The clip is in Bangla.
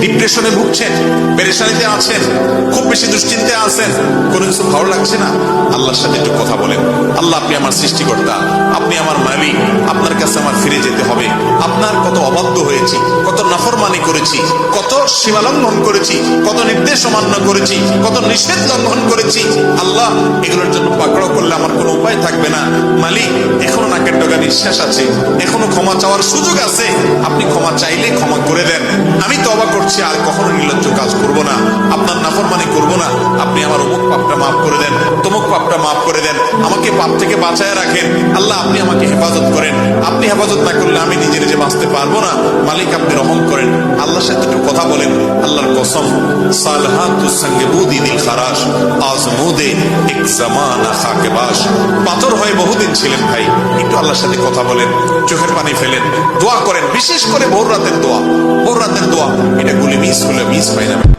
ডিপ্রেশনে ভুগছেন, পেরেশানিতে আছেন, খুব বেশি দুশ্চিন্তায় আছেন, কোনো কিছু ভালো লাগছে না, আল্লাহর সাথে একটু কথা বলেন। আল্লাহ, আপনি আমার সৃষ্টিকর্তা, আপনি আমার মালিক, আপনার কাছে আমার ফিরে যেতে হবে। আপনার কত অবাধ্য হয়েছি, কত নাফরমানি করেছি, কত সীমা লঙ্ঘন করেছি, কত নির্দেশ অমান্য করেছি, কত নিষেধ লঙ্ঘন করেছি। আল্লাহ, এগুলোর জন্য পাকড়াও করলে আমার কোনো উপায় থাকবে না। মালিক, এখনো নাকের ডগা নিঃশ্বাস আছে, এখনো ক্ষমা চাওয়ার সুযোগ আছে, আপনি ক্ষমা চাইলে ক্ষমা করে দেন। আমি তওবা করছি, আর কখনো নির্লজ্জ কাজ করব না, আপনার নাফরমানি করব না। আপনি আমার অমুক পাপটা মাফ করে দেন, তমুক পাপটা মাফ করে দেন, আমাকে পাপ থেকে বাঁচায় রাখেন। আল্লাহ, আপনি আমাকে হেফাজত করেন, আপনি হেফাজত না করলে আমি নিজে নিজে বাঁচতে পারবো না। মালিক, আপনি রহম করেন। আল্লাহর সাথে একটু কথা বলেন। আল্লাহর কসম, সালহাতুস সঙ্গে বুদি দিল খারাস, আজমুদে এক জামানা খাকে বাস। পাথর হয়ে বহুদিন ছিলেন ভাই, একটু আল্লাহর সাথে কথা বলেন, চোখের পানি ফেলেন, দোয়া করেন। বিশেষ করে ভোর রাতের দোয়া, ভোর রাতের দোয়া, এটা গুলি মিস হলে মিস পাই না।